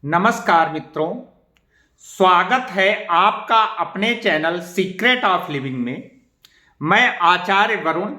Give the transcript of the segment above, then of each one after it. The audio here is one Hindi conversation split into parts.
नमस्कार मित्रों, स्वागत है आपका अपने चैनल सीक्रेट ऑफ लिविंग में। मैं आचार्य वरुण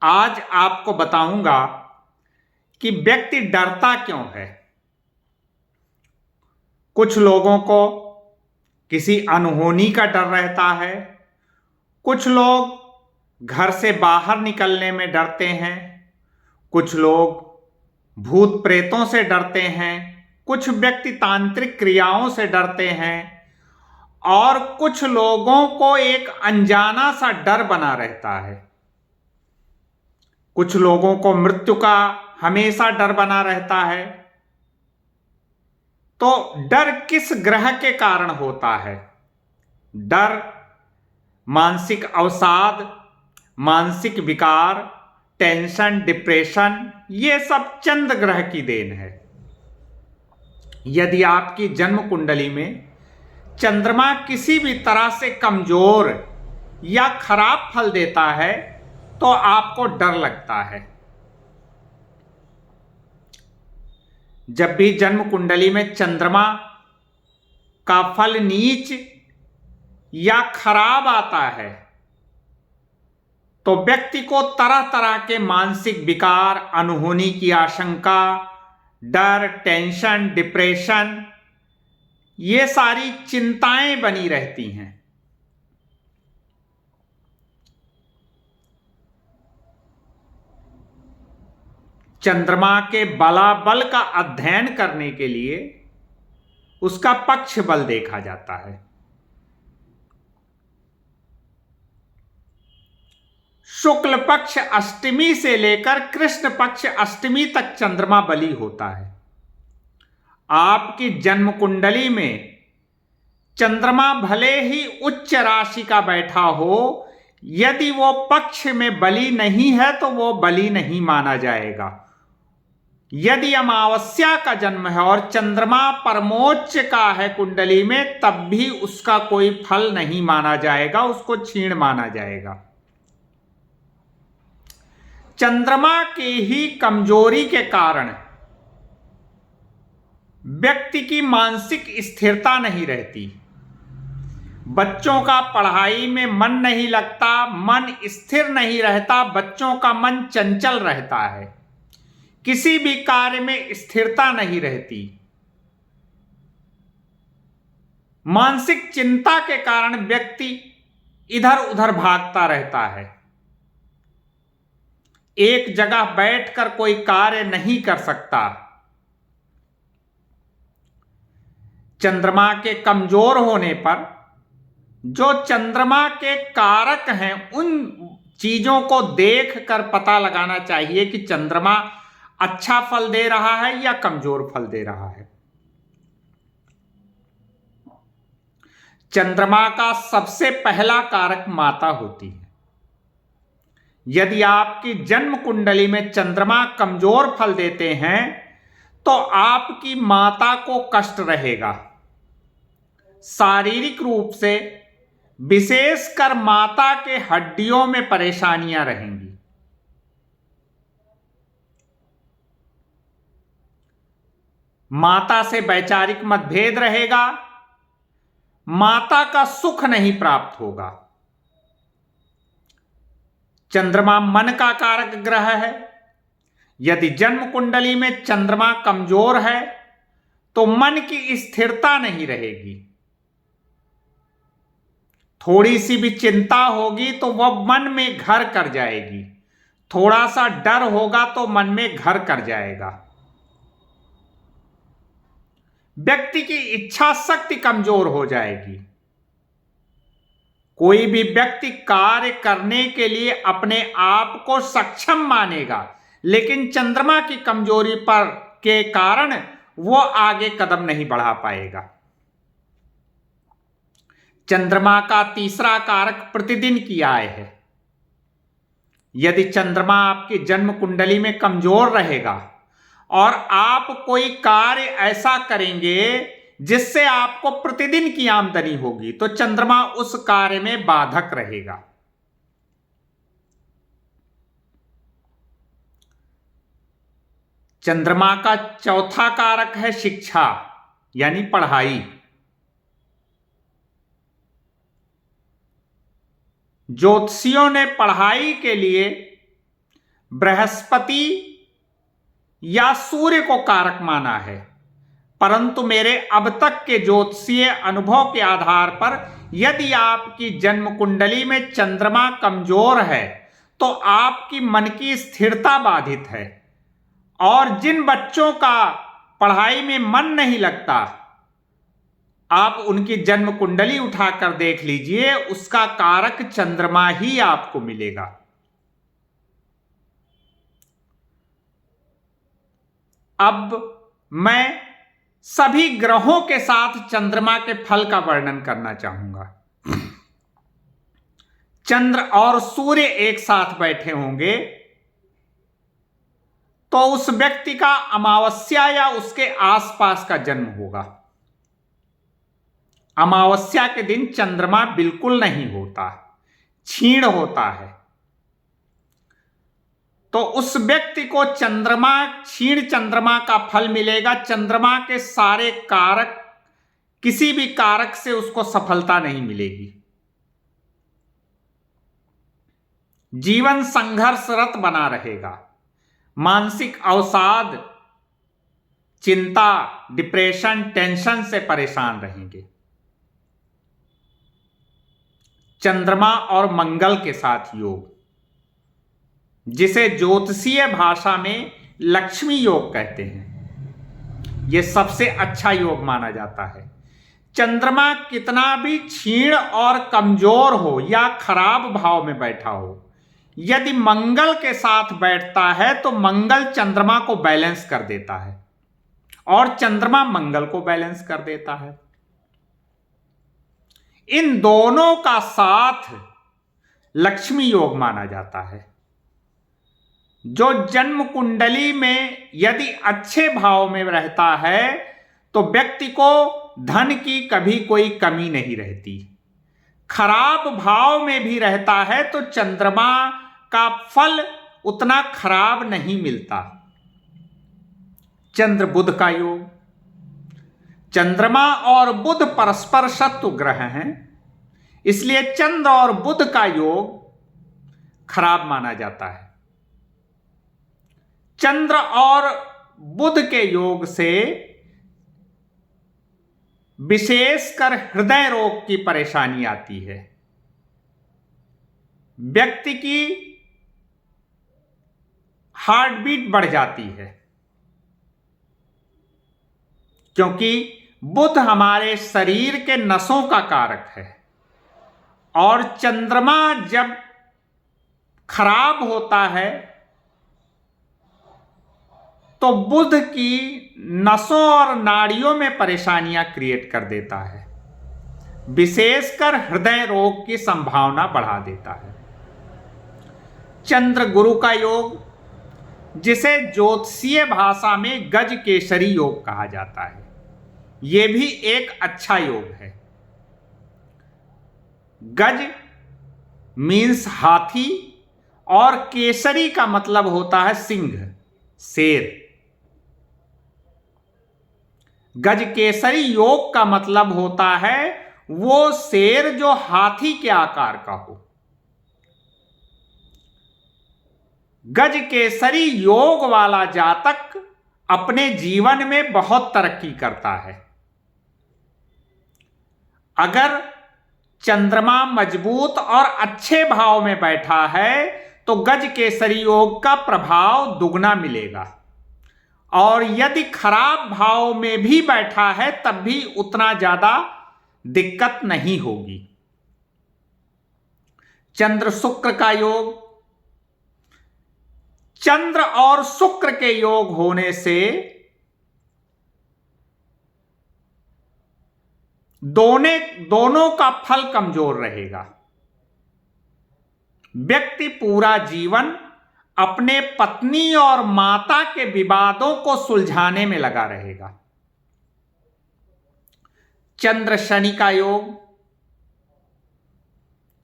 आज आपको बताऊंगा कि व्यक्ति डरता क्यों है। कुछ लोगों को किसी अनहोनी का डर रहता है, कुछ लोग घर से बाहर निकलने में डरते हैं, कुछ लोग भूत प्रेतों से डरते हैं, कुछ व्यक्ति तांत्रिक क्रियाओं से डरते हैं और कुछ लोगों को एक अनजाना सा डर बना रहता है। कुछ लोगों को मृत्यु का हमेशा डर बना रहता है। तो डर किस ग्रह के कारण होता है? डर मानसिक अवसाद, मानसिक विकार, टेंशन, डिप्रेशन, ये सब चंद्र ग्रह की देन है। यदि आपकी जन्म कुंडली में चंद्रमा किसी भी तरह से कमजोर या खराब फल देता है तो आपको डर लगता है। जब भी जन्म कुंडली में चंद्रमा का फल नीच या खराब आता है तो व्यक्ति को तरह तरह के मानसिक विकार, अनहोनी की आशंका, डर, टेंशन, डिप्रेशन, ये सारी चिंताएं बनी रहती हैं। चंद्रमा के बलाबल का अध्ययन करने के लिए उसका पक्ष बल देखा जाता है। शुक्ल पक्ष अष्टमी से लेकर कृष्ण पक्ष अष्टमी तक चंद्रमा बली होता है। आपकी जन्म कुंडली में चंद्रमा भले ही उच्च राशि का बैठा हो, यदि वो पक्ष में बली नहीं है तो वो बली नहीं माना जाएगा। यदि अमावस्या का जन्म है और चंद्रमा परमोच्च का है कुंडली में, तब भी उसका कोई फल नहीं माना जाएगा, उसको क्षीण माना जाएगा। चंद्रमा की ही कमजोरी के कारण व्यक्ति की मानसिक स्थिरता नहीं रहती। बच्चों का पढ़ाई में मन नहीं लगता, मन स्थिर नहीं रहता, बच्चों का मन चंचल रहता है, किसी भी कार्य में स्थिरता नहीं रहती। मानसिक चिंता के कारण व्यक्ति इधर उधर भागता रहता है, एक जगह बैठकर कोई कार्य नहीं कर सकता। चंद्रमा के कमजोर होने पर जो चंद्रमा के कारक हैं, उन चीजों को देखकर पता लगाना चाहिए कि चंद्रमा अच्छा फल दे रहा है या कमजोर फल दे रहा है। चंद्रमा का सबसे पहला कारक माता होती है। यदि आपकी जन्म कुंडली में चंद्रमा कमजोर फल देते हैं तो आपकी माता को कष्ट रहेगा। शारीरिक रूप से विशेषकर माता के हड्डियों में परेशानियां रहेंगी। माता से वैचारिक मतभेद रहेगा, माता का सुख नहीं प्राप्त होगा। चंद्रमा मन का कारक ग्रह है। यदि जन्म कुंडली में चंद्रमा कमजोर है तो मन की स्थिरता नहीं रहेगी। थोड़ी सी भी चिंता होगी तो वह मन में घर कर जाएगी, थोड़ा सा डर होगा तो मन में घर कर जाएगा। व्यक्ति की इच्छा शक्ति कमजोर हो जाएगी। कोई भी व्यक्ति कार्य करने के लिए अपने आप को सक्षम मानेगा, लेकिन चंद्रमा की कमजोरी पर के कारण वो आगे कदम नहीं बढ़ा पाएगा। चंद्रमा का तीसरा कारक प्रतिदिन की आय है। यदि चंद्रमा आपकी जन्म कुंडली में कमजोर रहेगा और आप कोई कार्य ऐसा करेंगे जिससे आपको प्रतिदिन की आमदनी होगी, तो चंद्रमा उस कार्य में बाधक रहेगा। चंद्रमा का चौथा कारक है शिक्षा। यानी पढ़ाई। ज्योतिषियों ने पढ़ाई के लिए बृहस्पति या सूर्य को कारक माना है, परंतु मेरे अब तक के ज्योतिषीय अनुभव के आधार पर यदि आपकी जन्म कुंडली में चंद्रमा कमजोर है तो आपकी मन की स्थिरता बाधित है, और जिन बच्चों का पढ़ाई में मन नहीं लगता, आप उनकी जन्म कुंडली उठाकर देख लीजिए, उसका कारक चंद्रमा ही आपको मिलेगा। अब मैं सभी ग्रहों के साथ चंद्रमा के फल का वर्णन करना चाहूंगा। चंद्र और सूर्य एक साथ बैठे होंगे तो उस व्यक्ति का अमावस्या या उसके आसपास का जन्म होगा। अमावस्या के दिन चंद्रमा बिल्कुल नहीं होता, क्षीण होता है, तो उस व्यक्ति को चंद्रमा, क्षीण चंद्रमा का फल मिलेगा। चंद्रमा के सारे कारक, किसी भी कारक से उसको सफलता नहीं मिलेगी। जीवन संघर्षरत बना रहेगा, मानसिक अवसाद, चिंता, डिप्रेशन, टेंशन से परेशान रहेंगे। चंद्रमा और मंगल के साथ योग, जिसे ज्योतिषीय भाषा में लक्ष्मी योग कहते हैं, यह सबसे अच्छा योग माना जाता है। चंद्रमा कितना भी क्षीण और कमजोर हो या खराब भाव में बैठा हो, यदि मंगल के साथ बैठता है तो मंगल चंद्रमा को बैलेंस कर देता है और चंद्रमा मंगल को बैलेंस कर देता है। इन दोनों का साथ लक्ष्मी योग माना जाता है। जो जन्म कुंडली में यदि अच्छे भाव में रहता है तो व्यक्ति को धन की कभी कोई कमी नहीं रहती। खराब भाव में भी रहता है तो चंद्रमा का फल उतना खराब नहीं मिलता। चंद्र बुध का योग, चंद्रमा और बुध परस्पर शत्रु ग्रह हैं, इसलिए चंद्र और बुध का योग खराब माना जाता है। चंद्र और बुध के योग से विशेषकर हृदय रोग की परेशानी आती है। व्यक्ति की हार्ट बीट बढ़ जाती है, क्योंकि बुध हमारे शरीर के नसों का कारक है और चंद्रमा जब खराब होता है तो बुध की नसों और नाड़ियों में परेशानियां क्रिएट कर देता है, विशेषकर हृदय रोग की संभावना बढ़ा देता है। चंद्र गुरु का योग, जिसे ज्योतिषीय भाषा में गज केसरी योग कहा जाता है, यह भी एक अच्छा योग है। गज मीन्स हाथी और केसरी का मतलब होता है सिंह, शेर। गज केसरी योग का मतलब होता है वो शेर जो हाथी के आकार का हो। गज केसरी योग वाला जातक अपने जीवन में बहुत तरक्की करता है। अगर चंद्रमा मजबूत और अच्छे भाव में बैठा है तो गज केसरी योग का प्रभाव दुगना मिलेगा, और यदि खराब भाव में भी बैठा है तब भी उतना ज्यादा दिक्कत नहीं होगी। चंद्र शुक्र का योग, चंद्र और शुक्र के योग होने से दोनों का फल कमजोर रहेगा। व्यक्ति पूरा जीवन अपने पत्नी और माता के विवादों को सुलझाने में लगा रहेगा। चंद्र शनि का योग,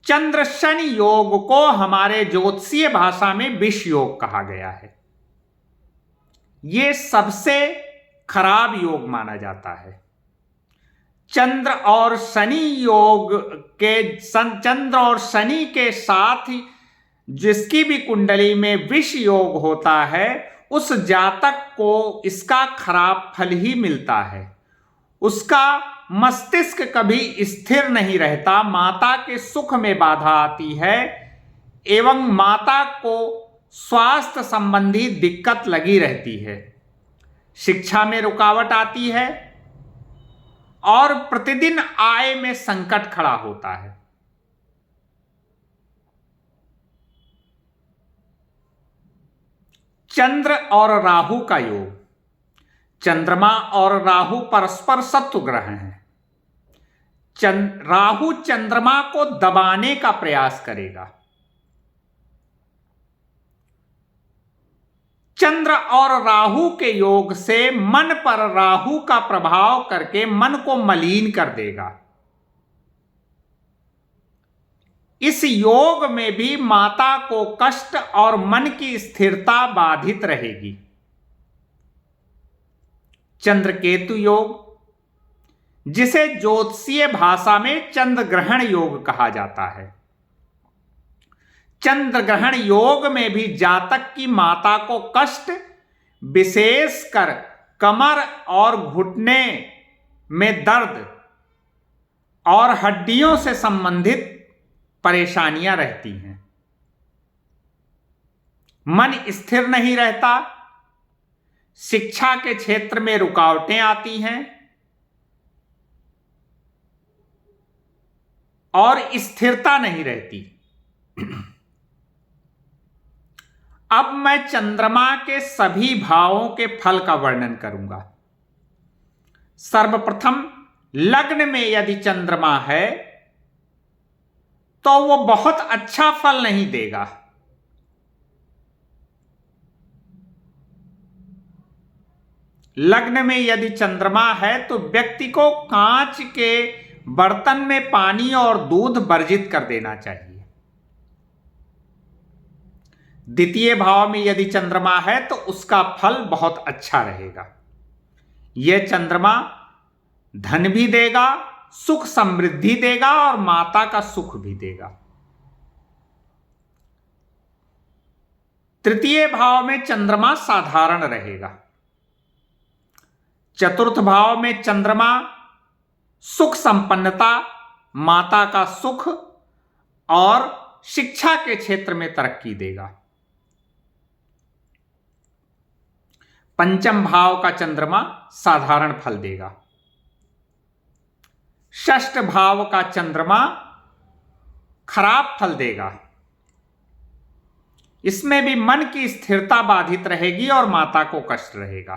चंद्र शनि योग को हमारे ज्योतिषीय भाषा में विष योग कहा गया है। यह सबसे खराब योग माना जाता है। चंद्र और शनि योग के चंद्र और शनि के साथ जिसकी भी कुंडली में विष योग होता है, उस जातक को इसका खराब फल ही मिलता है। उसका मस्तिष्क कभी स्थिर नहीं रहता, माता के सुख में बाधा आती है एवं माता को स्वास्थ्य संबंधी दिक्कत लगी रहती है, शिक्षा में रुकावट आती है और प्रतिदिन आय में संकट खड़ा होता है। चंद्र और राहु का योग। चंद्रमा और राहु परस्पर शत्रु ग्रह हैं। राहु चंद्रमा को दबाने का प्रयास करेगा। चंद्र और राहु के योग से मन पर राहु का प्रभाव करके मन को मलिन कर देगा। इस योग में भी माता को कष्ट और मन की स्थिरता बाधित रहेगी। चंद्र केतु योग, जिसे ज्योतिषीय भाषा में चंद्र ग्रहण योग कहा जाता है। चंद्र ग्रहण योग में भी जातक की माता को कष्ट, विशेषकर कमर और घुटने में दर्द और हड्डियों से संबंधित परेशानियां रहती हैं। मन स्थिर नहीं रहता, शिक्षा के क्षेत्र में रुकावटें आती हैं और स्थिरता नहीं रहती। अब मैं चंद्रमा के सभी भावों के फल का वर्णन करूंगा। सर्वप्रथम, लग्न में यदि चंद्रमा है तो वो बहुत अच्छा फल नहीं देगा। लग्न में यदि चंद्रमा है तो व्यक्ति को कांच के बर्तन में पानी और दूध वर्जित कर देना चाहिए। द्वितीय भाव में यदि चंद्रमा है तो उसका फल बहुत अच्छा रहेगा। यह चंद्रमा धन भी देगा, सुख समृद्धि देगा और माता का सुख भी देगा। तृतीय भाव में चंद्रमा साधारण रहेगा। चतुर्थ भाव में चंद्रमा सुख संपन्नता, माता का सुख और शिक्षा के क्षेत्र में तरक्की देगा। पंचम भाव का चंद्रमा साधारण फल देगा। षष्ठ भाव का चंद्रमा खराब फल देगा। इसमें भी मन की स्थिरता बाधित रहेगी और माता को कष्ट रहेगा।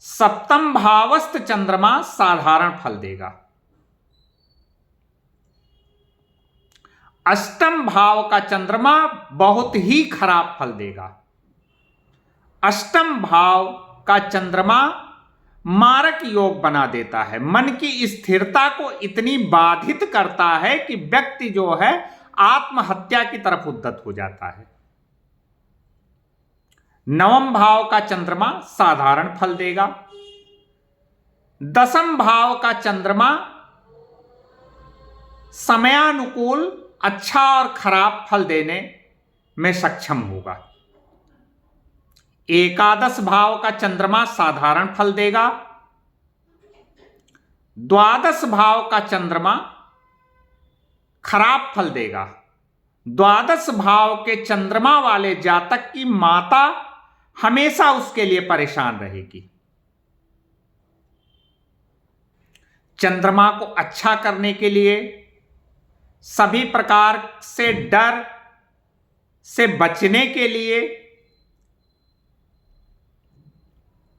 सप्तम भावस्थ चंद्रमा साधारण फल देगा। अष्टम भाव का चंद्रमा बहुत ही खराब फल देगा। अष्टम भाव का चंद्रमा मारक योग बना देता है, मन की स्थिरता को इतनी बाधित करता है कि व्यक्ति जो है आत्महत्या की तरफ उद्यत हो जाता है। नवम भाव का चंद्रमा साधारण फल देगा। दसम भाव का चंद्रमा समयानुकूल अच्छा और खराब फल देने में सक्षम होगा। एकादश भाव का चंद्रमा साधारण फल देगा। द्वादश भाव का चंद्रमा खराब फल देगा। द्वादश भाव के चंद्रमा वाले जातक की माता हमेशा उसके लिए परेशान रहेगी। चंद्रमा को अच्छा करने के लिए सभी प्रकार से डर से बचने के लिए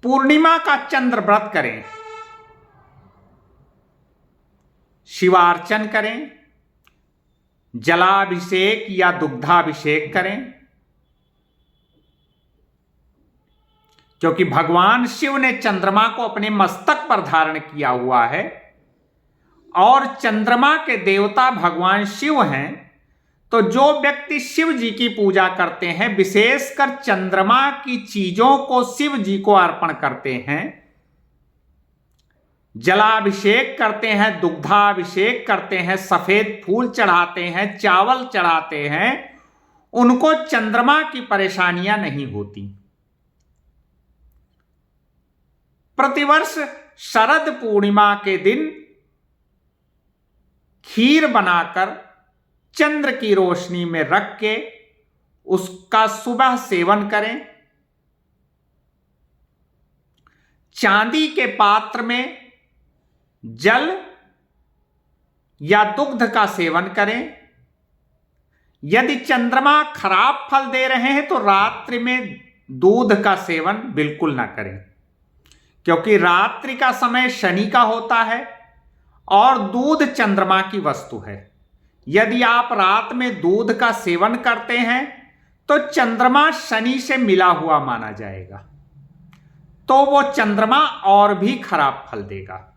पूर्णिमा का चंद्र व्रत करें, शिवार्चन करें, जलाभिषेक या दुग्धाभिषेक करें, क्योंकि भगवान शिव ने चंद्रमा को अपने मस्तक पर धारण किया हुआ है और चंद्रमा के देवता भगवान शिव हैं। तो जो व्यक्ति शिव जी की पूजा करते हैं, विशेषकर चंद्रमा की चीजों को शिव जी को अर्पण करते हैं, जलाभिषेक करते हैं, दुग्धाभिषेक करते हैं, सफेद फूल चढ़ाते हैं, चावल चढ़ाते हैं, उनको चंद्रमा की परेशानियां नहीं होती। प्रतिवर्ष शरद पूर्णिमा के दिन खीर बनाकर चंद्र की रोशनी में रख के उसका सुबह सेवन करें। चांदी के पात्र में जल या दुग्ध का सेवन करें। यदि चंद्रमा खराब फल दे रहे हैं तो रात्रि में दूध का सेवन बिल्कुल ना करें, क्योंकि रात्रि का समय शनि का होता है और दूध चंद्रमा की वस्तु है। यदि आप रात में दूध का सेवन करते हैं तो चंद्रमा शनि से मिला हुआ माना जाएगा, तो वो चंद्रमा और भी खराब फल देगा।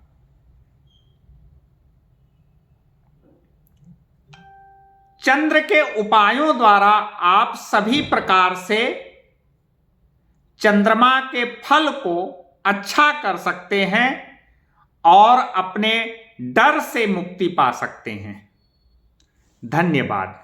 चंद्र के उपायों द्वारा आप सभी प्रकार से चंद्रमा के फल को अच्छा कर सकते हैं और अपने डर से मुक्ति पा सकते हैं। धन्यवाद।